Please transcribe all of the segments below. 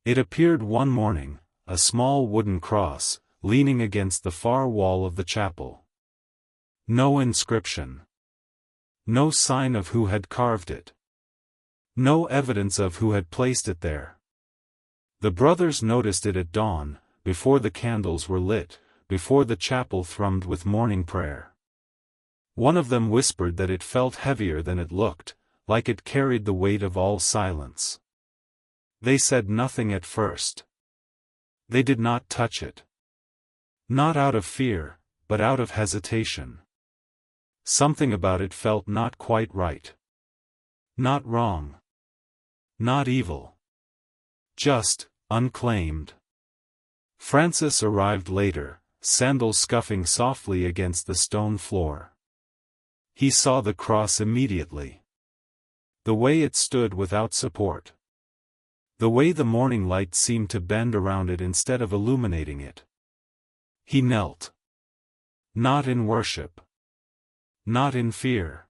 It appeared one morning, a small wooden cross, leaning against the far wall of the chapel. No inscription. No sign of who had carved it. No evidence of who had placed it there. The brothers noticed it at dawn, before the candles were lit, before the chapel thrummed with morning prayer. One of them whispered that it felt heavier than it looked, like it carried the weight of all silence. They said nothing at first. They did not touch it. Not out of fear, but out of hesitation. Something about it felt not quite right. Not wrong. Not evil. Just, unclaimed. Francis arrived later, sandals scuffing softly against the stone floor. He saw the cross immediately. The way it stood without support. The way the morning light seemed to bend around it instead of illuminating it. He knelt. Not in worship. Not in fear.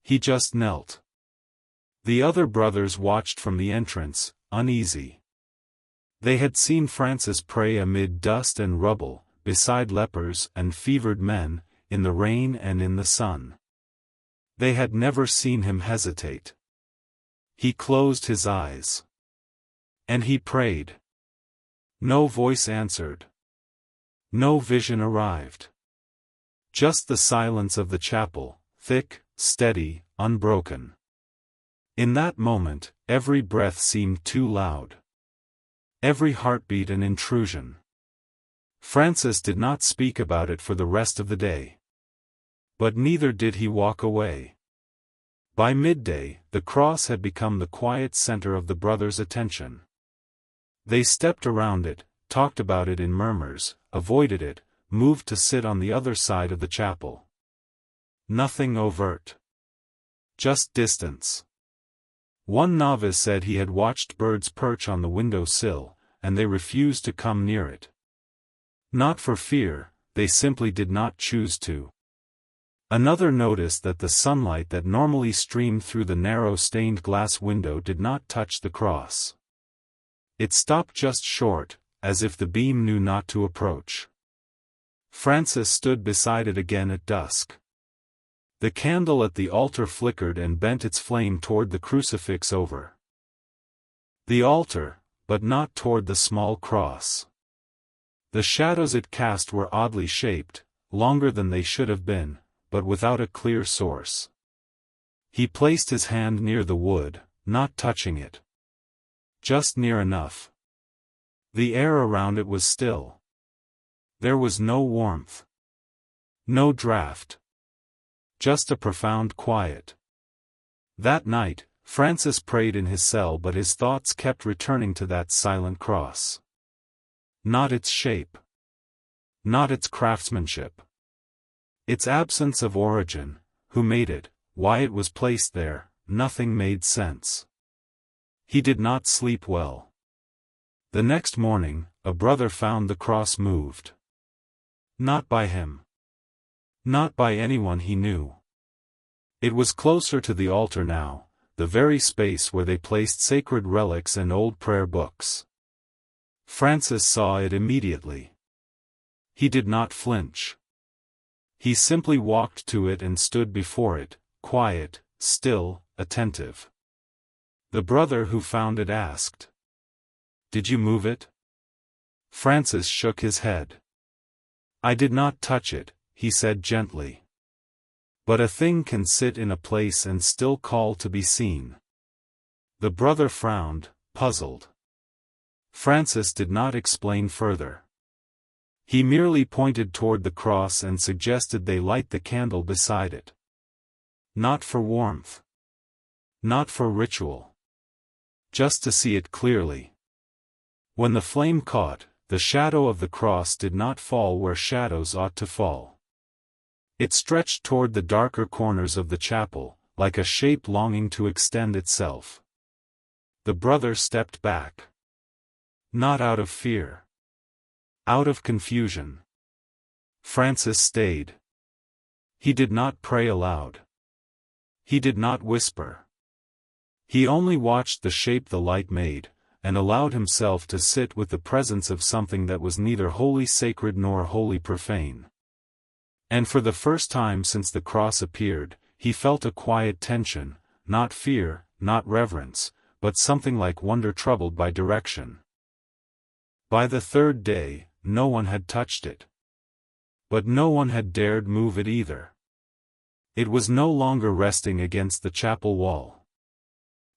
He just knelt. The other brothers watched from the entrance, uneasy. They had seen Francis pray amid dust and rubble, beside lepers and fevered men, in the rain and in the sun. They had never seen him hesitate. He closed his eyes. And he prayed. No voice answered. No vision arrived. Just the silence of the chapel, thick, steady, unbroken. In that moment, every breath seemed too loud. Every heartbeat an intrusion. Francis did not speak about it for the rest of the day. But neither did he walk away. By midday, the cross had become the quiet center of the brothers' attention. They stepped around it, talked about it in murmurs, avoided it, moved to sit on the other side of the chapel. Nothing overt. Just distance. One novice said he had watched birds perch on the window sill, and they refused to come near it. Not for fear, they simply did not choose to. Another noticed that the sunlight that normally streamed through the narrow stained glass window did not touch the cross. It stopped just short, as if the beam knew not to approach. Francis stood beside it again at dusk. The candle at the altar flickered and bent its flame toward the crucifix over the altar, but not toward the small cross. The shadows it cast were oddly shaped, longer than they should have been, but without a clear source. He placed his hand near the wood, not touching it. Just near enough. The air around it was still. There was no warmth. No draft. Just a profound quiet. That night, Francis prayed in his cell, but his thoughts kept returning to that silent cross. Not its shape. Not its craftsmanship. Its absence of origin, who made it, why it was placed there, nothing made sense. He did not sleep well. The next morning, a brother found the cross moved. Not by him. Not by anyone he knew. It was closer to the altar now, the very space where they placed sacred relics and old prayer books. Francis saw it immediately. He did not flinch. He simply walked to it and stood before it, quiet, still, attentive. The brother who found it asked, "Did you move it?" Francis shook his head. "I did not touch it," he said gently. "But a thing can sit in a place and still call to be seen." The brother frowned, puzzled. Francis did not explain further. He merely pointed toward the cross and suggested they light the candle beside it. Not for warmth. Not for ritual. Just to see it clearly. When the flame caught, the shadow of the cross did not fall where shadows ought to fall. It stretched toward the darker corners of the chapel, like a shape longing to extend itself. The brother stepped back. Not out of fear. Out of confusion. Francis stayed. He did not pray aloud. He did not whisper. He only watched the shape the light made, and allowed himself to sit with the presence of something that was neither wholly sacred nor wholly profane. And for the first time since the cross appeared, he felt a quiet tension, not fear, not reverence, but something like wonder troubled by direction. By the third day, no one had touched it. But no one had dared move it either. It was no longer resting against the chapel wall.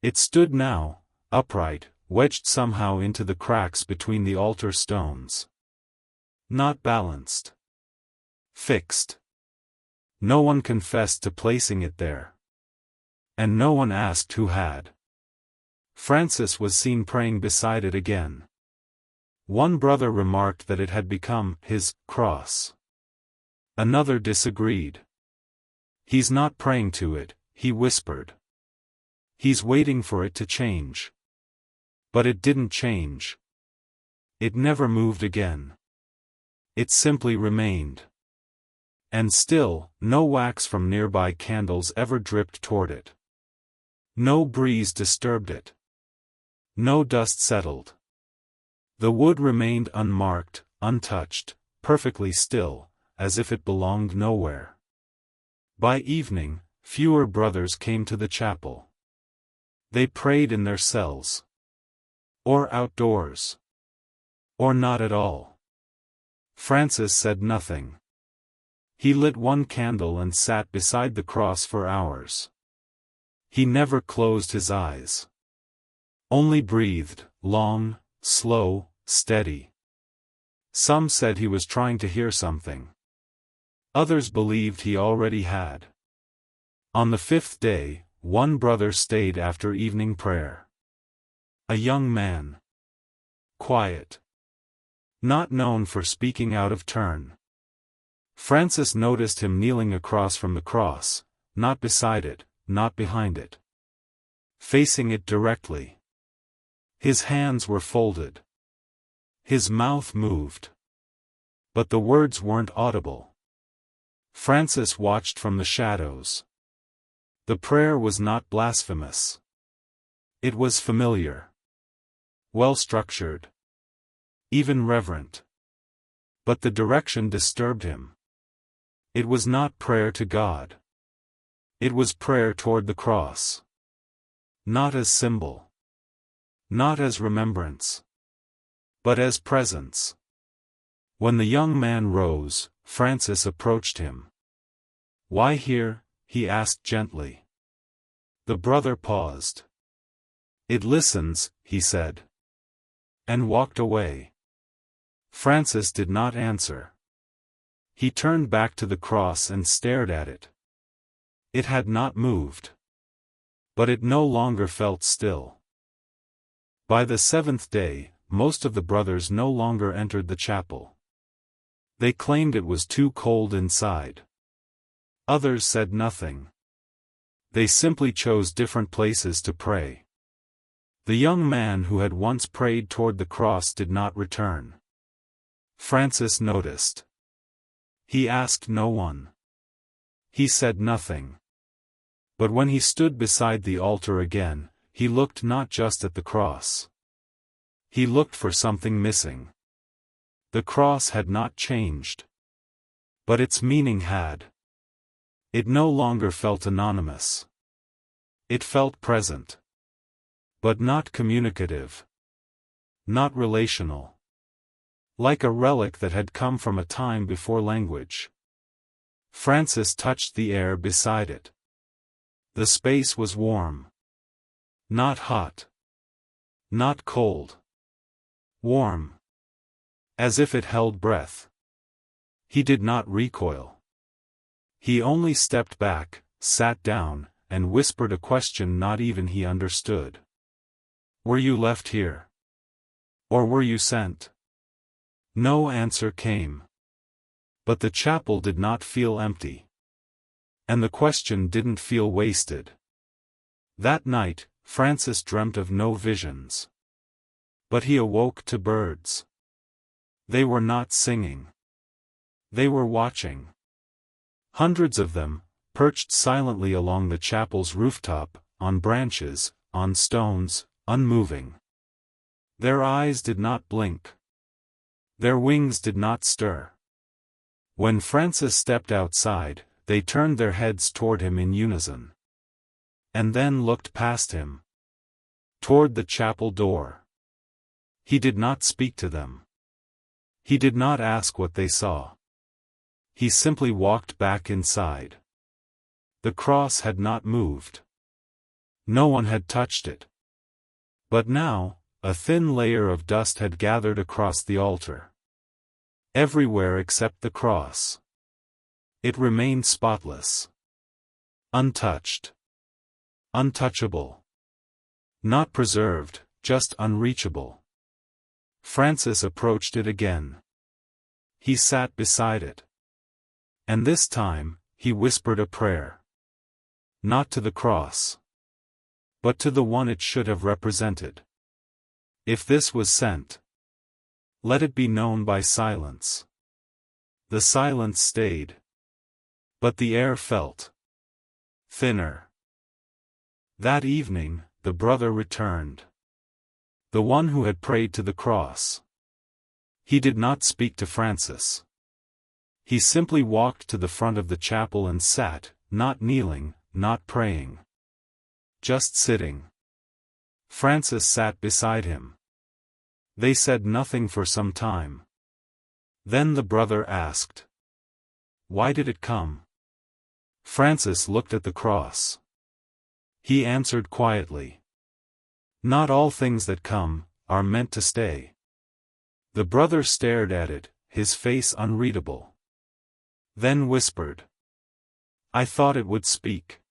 It stood now, upright, wedged somehow into the cracks between the altar stones. Not balanced. Fixed. No one confessed to placing it there. And no one asked who had. Francis was seen praying beside it again. One brother remarked that it had become his cross. Another disagreed. "He's not praying to it," he whispered. "He's waiting for it to change." But it didn't change. It never moved again. It simply remained. And still, no wax from nearby candles ever dripped toward it. No breeze disturbed it. No dust settled. The wood remained unmarked, untouched, perfectly still, as if it belonged nowhere. By evening, fewer brothers came to the chapel. They prayed in their cells. Or outdoors. Or not at all. Francis said nothing. He lit one candle and sat beside the cross for hours. He never closed his eyes. Only breathed, long, slow, steady. Some said he was trying to hear something. Others believed he already had. On the fifth day, one brother stayed after evening prayer. A young man. Quiet. Not known for speaking out of turn. Francis noticed him kneeling across from the cross, not beside it, not behind it. Facing it directly. His hands were folded. His mouth moved. But the words weren't audible. Francis watched from the shadows. The prayer was not blasphemous. It was familiar. Well-structured. Even reverent. But the direction disturbed him. It was not prayer to God. It was prayer toward the cross. Not as symbol. Not as remembrance. But as presence. When the young man rose, Francis approached him. "Why here?" he asked gently. The brother paused. "It listens," he said. And walked away. Francis did not answer. He turned back to the cross and stared at it. It had not moved. But it no longer felt still. By the seventh day, most of the brothers no longer entered the chapel. They claimed it was too cold inside. Others said nothing. They simply chose different places to pray. The young man who had once prayed toward the cross did not return. Francis noticed. He asked no one. He said nothing. But when he stood beside the altar again, he looked not just at the cross. He looked for something missing. The cross had not changed. But its meaning had. It no longer felt anonymous. It felt present. But not communicative. Not relational. Like a relic that had come from a time before language. Francis touched the air beside it. The space was warm. Not hot. Not cold. Warm. As if it held breath. He did not recoil. He only stepped back, sat down, and whispered a question not even he understood. "Were you left here? Or were you sent?" No answer came. But the chapel did not feel empty. And the question didn't feel wasted. That night, Francis dreamt of no visions. But he awoke to birds. They were not singing. They were watching. Hundreds of them, perched silently along the chapel's rooftop, on branches, on stones, unmoving. Their eyes did not blink. Their wings did not stir. When Francis stepped outside, they turned their heads toward him in unison. And then looked past him. Toward the chapel door. He did not speak to them. He did not ask what they saw. He simply walked back inside. The cross had not moved. No one had touched it. But now, a thin layer of dust had gathered across the altar. Everywhere except the cross. It remained spotless. Untouched. Untouchable. Not preserved, just unreachable. Francis approached it again. He sat beside it. And this time, he whispered a prayer. Not to the cross. But to the one it should have represented. If this was sent, let it be known by silence. The silence stayed. But the air felt thinner. That evening, the brother returned. The one who had prayed to the cross. He did not speak to Francis. He simply walked to the front of the chapel and sat, not kneeling, not praying. Just sitting. Francis sat beside him. They said nothing for some time. Then the brother asked, "Why did it come?" Francis looked at the cross. He answered quietly, "Not all things that come are meant to stay." The brother stared at it, his face unreadable. Then whispered, "I thought it would speak."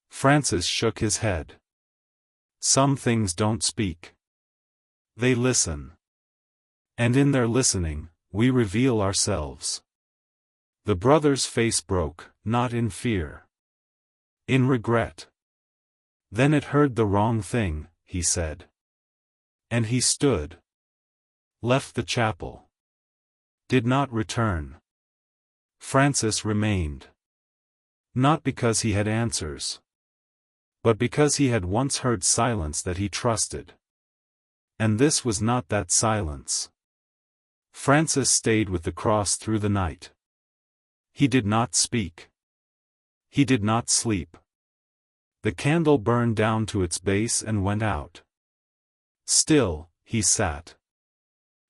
Francis shook his head. "Some things don't speak. They listen. And in their listening, we reveal ourselves." The brother's face broke, not in fear. In regret. "Then it heard the wrong thing," he said. And he stood. Left the chapel. Did not return. Francis remained. Not because he had answers. But because he had once heard silence that he trusted. And this was not that silence. Francis stayed with the cross through the night. He did not speak. He did not sleep. The candle burned down to its base and went out. Still, he sat.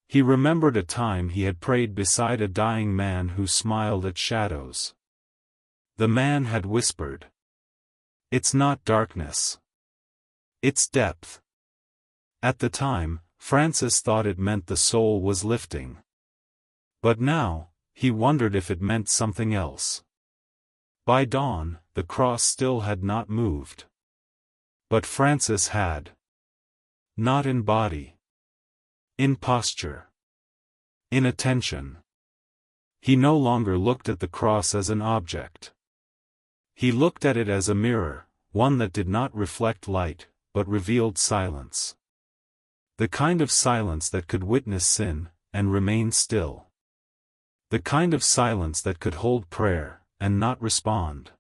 He remembered a time he had prayed beside a dying man who smiled at shadows. The man had whispered, "It's not darkness. It's depth." At the time, Francis thought it meant the soul was lifting. But now, he wondered if it meant something else. By dawn, the cross still had not moved. But Francis had. Not in body. In posture. In attention. He no longer looked at the cross as an object. He looked at it as a mirror, one that did not reflect light, but revealed silence. The kind of silence that could witness sin, and remain still. The kind of silence that could hold prayer, and not respond.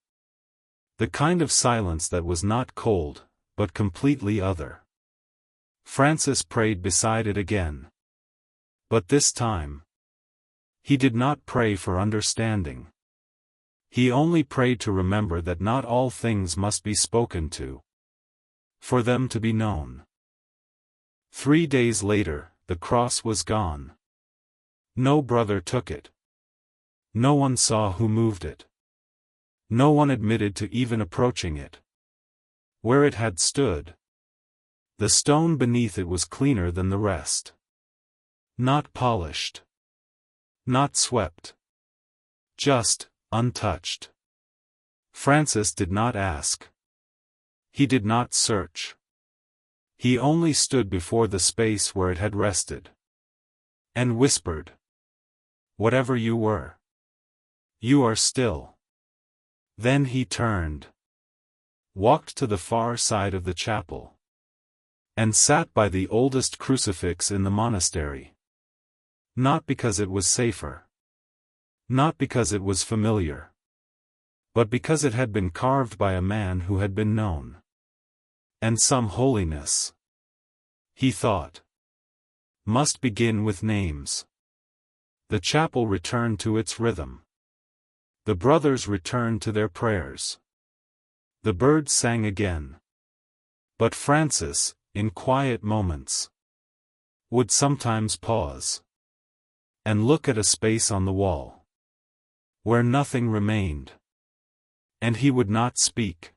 The kind of silence that was not cold, but completely other. Francis prayed beside it again. But this time, he did not pray for understanding. He only prayed to remember that not all things must be spoken to. For them to be known. 3 days later, the cross was gone. No brother took it. No one saw who moved it. No one admitted to even approaching it. Where it had stood, the stone beneath it was cleaner than the rest. Not polished. Not swept. Just, untouched. Francis did not ask. He did not search. He only stood before the space where it had rested. And whispered, "Whatever you were. You are still." Then he turned. Walked to the far side of the chapel. And sat by the oldest crucifix in the monastery. Not because it was safer. Not because it was familiar. But because it had been carved by a man who had been known. And some holiness. He thought. must begin with names. The chapel returned to its rhythm. The brothers returned to their prayers. The birds sang again. But Francis, in quiet moments, would sometimes pause and look at a space on the wall where nothing remained. And he would not speak.